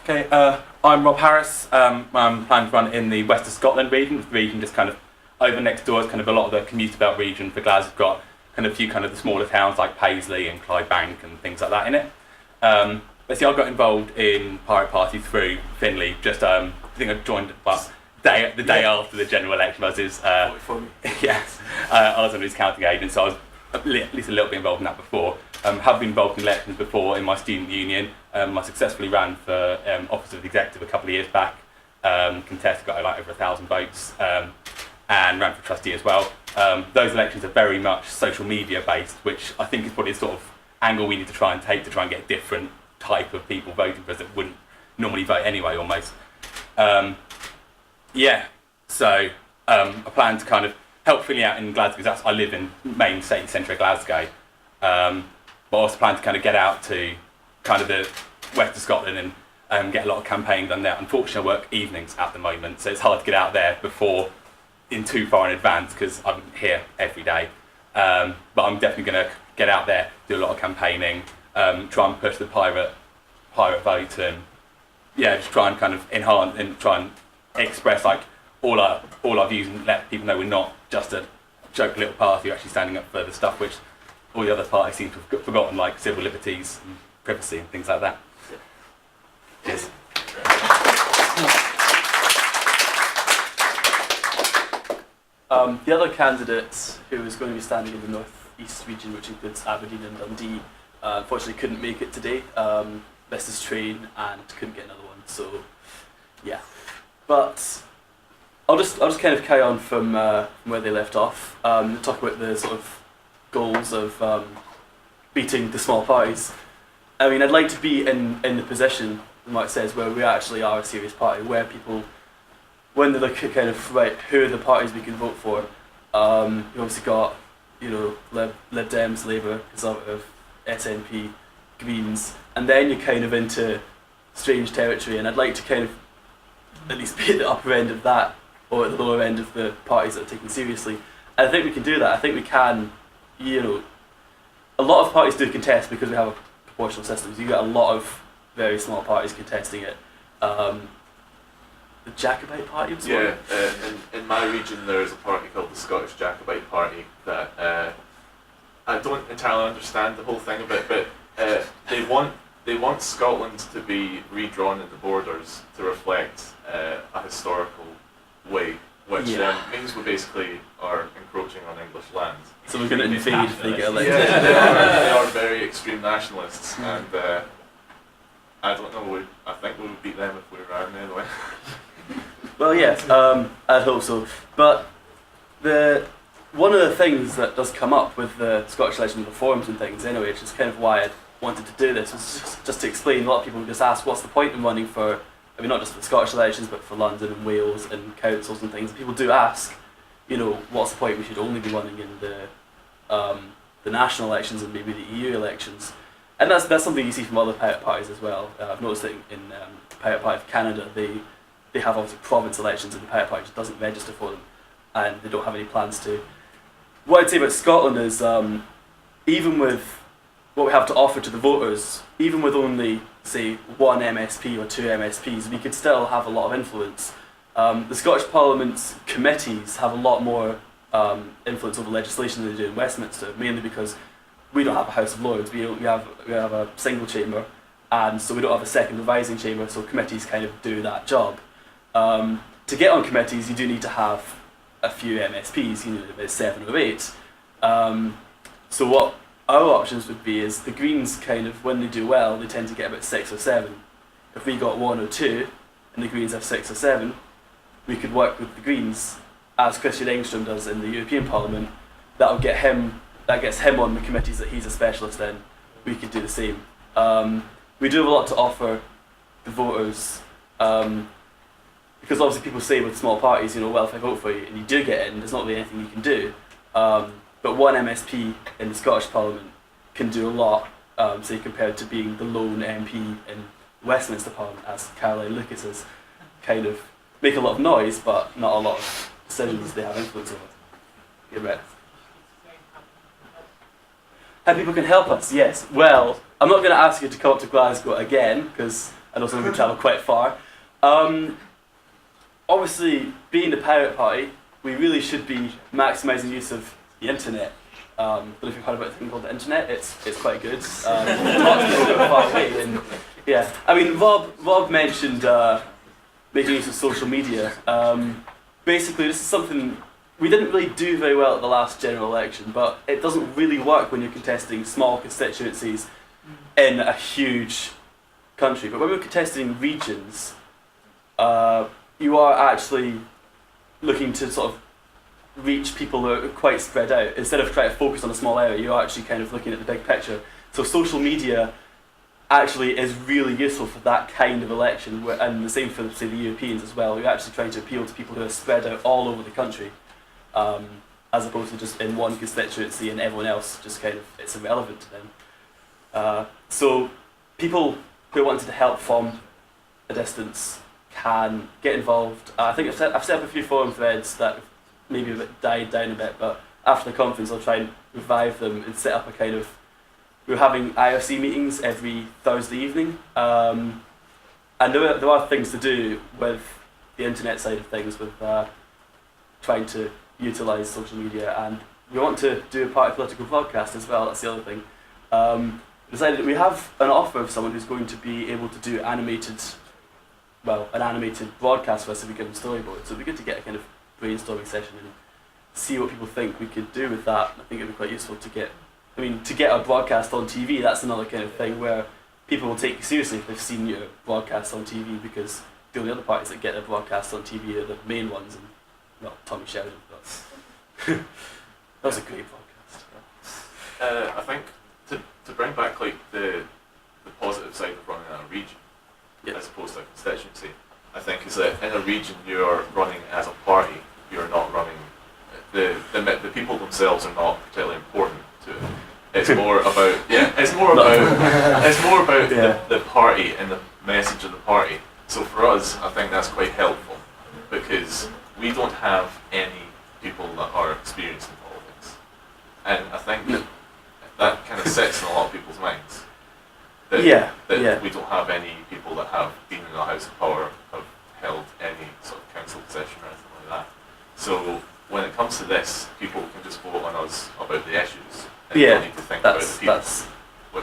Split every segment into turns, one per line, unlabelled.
Okay, I'm Rob Harris. I'm planning to run in the West of Scotland region. The region just kind of over next door is kind of a lot of the commuter belt region for Glasgow. We've got kind of a few kind of the smaller towns like Paisley and Clydebank and things like that in it. Basically, I got involved in Pirate Party through Finlay. Just I think I joined the day after the general election. I was yes, I was on his counting agent, so I was at least a little bit involved in that before. Have been involved in elections before in my student union. I successfully ran for office of the executive a couple of years back. Contested, got like over 1,000 votes, and ran for trustee as well. Those elections are very much social media based, which I think is probably the sort of angle we need to try and take to try and get a different type of people voting for us that wouldn't normally vote anyway, almost. So I plan to kind of help Finlay out in Glasgow, because I live in main city centre of Glasgow. But I also plan to kind of get out to kind of the west of Scotland and get a lot of campaigning done there. Unfortunately, I work evenings at the moment, so it's hard to get out there in too far in advance, because I'm here every day. But I'm definitely going to get out there, do a lot of campaigning, try and push the pirate vote, and just try and kind of enhance and try and express like all our views and let people know we're not just a joke little party. We're actually standing up for the stuff which all the other parties seem to have forgotten, like civil liberties and privacy and things like that. Cheers.
The other candidate who was going to be standing in the North East region, which includes Aberdeen and Dundee, unfortunately couldn't make it today. Missed his train and couldn't get another one. So, yeah. But I'll just kind of carry on from where they left off. Talk about the sort of goals of beating the small parties. I mean, I'd like to be in the position, like it says, where we actually are a serious party, where people, when they look at kind of, right, who are the parties we can vote for, you've obviously got, Lib Dems, Labour, Conservative, SNP, Greens, and then you're kind of into strange territory, and I'd like to kind of at least be at the upper end of that, or at the lower end of the parties that are taken seriously. And I think we can do that. I think we can, a lot of parties do contest because we have a proportional system. So you get a lot of very small parties contesting it. The Jacobite Party was one?
In my region there is a party called the Scottish Jacobite Party that I don't entirely understand the whole thing about, but they want Scotland to be redrawn at the borders to reflect a historical way, which means we basically are encroaching on English land.
So we're going to invade if they get elected.
Yeah, they are very extreme nationalists, and I don't know, I think we would beat them if we were around anyway.
Well, yes, I'd hope so. But one of the things that does come up with the Scottish election reforms and things anyway, which is kind of why I wanted to do this, was just to explain. A lot of people just ask, what's the point in running for, I mean, not just for the Scottish elections, but for London and Wales and councils and things. People do ask, what's the point? We should only be running in the national elections and maybe the EU elections. And that's something you see from other pirate parties as well. I've noticed that in Pirate Party of Canada, they have obviously province elections, and the Pirate Party just doesn't register for them, and they don't have any plans to. What I'd say about Scotland is, even with what we have to offer to the voters, even with only, say, one MSP or two MSPs, we could still have a lot of influence. The Scottish Parliament's committees have a lot more influence over legislation than they do in Westminster, mainly because we don't have a House of Lords, we have a single chamber, and so we don't have a second revising chamber, so committees kind of do that job. To get on committees, you do need to have a few MSPs, about 7 or 8. So what our options would be is the Greens kind of, when they do well, they tend to get about 6 or 7. If we got 1 or 2, and the Greens have 6 or 7, we could work with the Greens, as Christian Engström does in the European Parliament. That gets him on the committees that he's a specialist in. We could do the same. We do have a lot to offer the voters, because obviously people say with small parties, well, if I vote for you and you do get in, there's not really anything you can do. But one MSP in the Scottish Parliament can do a lot, say compared to being the lone MP in Westminster Parliament, as Caroline Lucas is, kind of make a lot of noise, but not a lot of decisions they have influence over. Get ready. How people can help us? Yes. Well, I'm not going to ask you to come up to Glasgow again, because and also we travel quite far. Obviously, being the Pirate Party, we really should be maximising use of the internet. I don't know if you've heard about a thing called the internet. It's quite good. Lots of people go far away, and yeah. I mean, Rob mentioned making use of social media. Basically, this is something we didn't really do very well at the last general election, but it doesn't really work when you're contesting small constituencies in a huge country. But when we're contesting regions, you are actually looking to sort of reach people who are quite spread out. Instead of trying to focus on a small area, you're actually kind of looking at the big picture. So social media actually is really useful for that kind of election, and the same for, say, the Europeans as well. You're actually trying to appeal to people who are spread out all over the country, as opposed to just in one constituency and everyone else just kind of, it's irrelevant to them. So people who wanted to help from a distance can get involved. I think I've set up a few forum threads that maybe a bit died down a bit, but after the conference I'll try and revive them and set up a kind of, we're having IRC meetings every Thursday evening, and there are things to do with the internet side of things, with trying to utilise social media, and we want to do a party political broadcast as well. That's the other thing. Decided that we have an offer of someone who's going to be able to do an animated broadcast for us if we give them storyboards. So it'd be good to get a kind of brainstorming session and see what people think we could do with that. I think it'd be quite useful to get our broadcast on TV. That's another kind of thing where people will take you seriously if they've seen your broadcast on TV, because the only other parties that get their broadcasts on TV are the main ones, and well, Tommy Sheridan, but that was a great broadcast.
I think to bring back like the positive side of running a region, as opposed to a constituency, I think is that in a region you're running as a party. You're not running the people themselves are not particularly important to it. It's more about the party and the message of the party. So for us, I think that's quite helpful, because we don't have any people that are experienced in politics, and I think that kind of sits in a lot of people's minds. That we don't have any people that have been in the House of Power, have held any sort of council position or anything like that. So when it comes to this, people can just vote on us about the issues, and don't need to think about the people.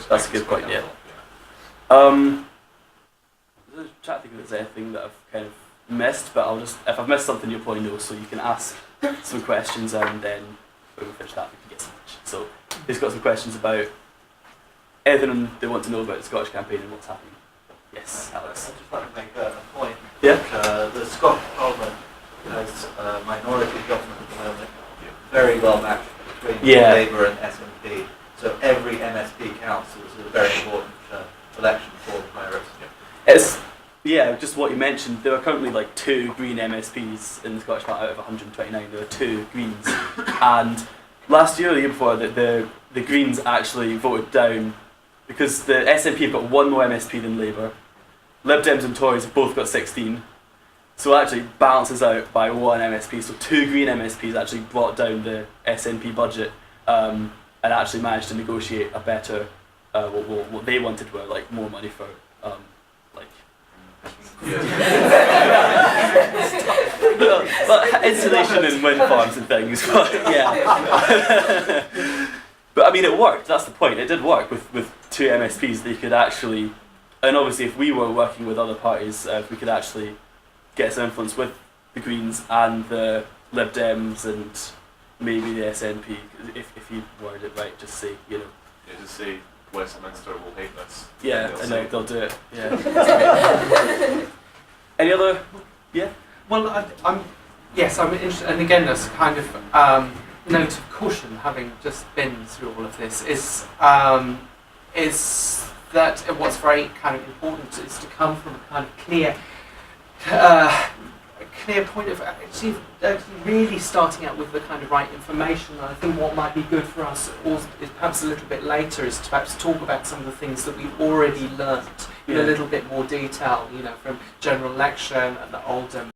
That's a good point. Yeah. I'm trying to think if there's anything that I've kind of missed, but if I've missed something, you'll probably know, so you can ask some questions, and then when we finish that, we can get some questions. So who's got some questions about anything they want to know about the Scottish campaign and what's happening? Yes, Alex.
I'd just like to make a point.
Yeah.
The Scottish Parliament has a minority government at the moment, very well matched between Labour and SNP. So every MSP counts as a very important election for the Pirates.
It's just what you mentioned. There are currently like 2 Green MSPs in the Scottish Parliament out of 129. There are 2 Greens, and last year or the year before, the Greens actually voted down, because the SNP have got 1 more MSP than Labour. Lib Dems and Tories have both got 16. So it actually balances out by 1 MSP. So 2 Green MSPs actually brought down the SNP budget, and actually managed to negotiate a better, what they wanted were like more money for but insulation and wind farms and things. But yeah. But I mean, it worked. That's the point. It did work with 2 MSPs. They could actually, and obviously, if we were working with other parties, if we could actually get some influence with the Greens and the Lib Dems and maybe the SNP. If you word it right, just say,
just say Westminster will hate this.
Yeah, I know they'll do it. Yeah. Any other? Yeah.
Well, I'm interested, and again, that's a kind of note of caution, having just been through all of this, is that what's very kind of important is to come from a kind of clear point of actually really starting out with the kind of right information. And I think what might be good for us is perhaps a little bit later is to perhaps talk about some of the things that we've already learnt in a little bit more detail, from general election and the Oldham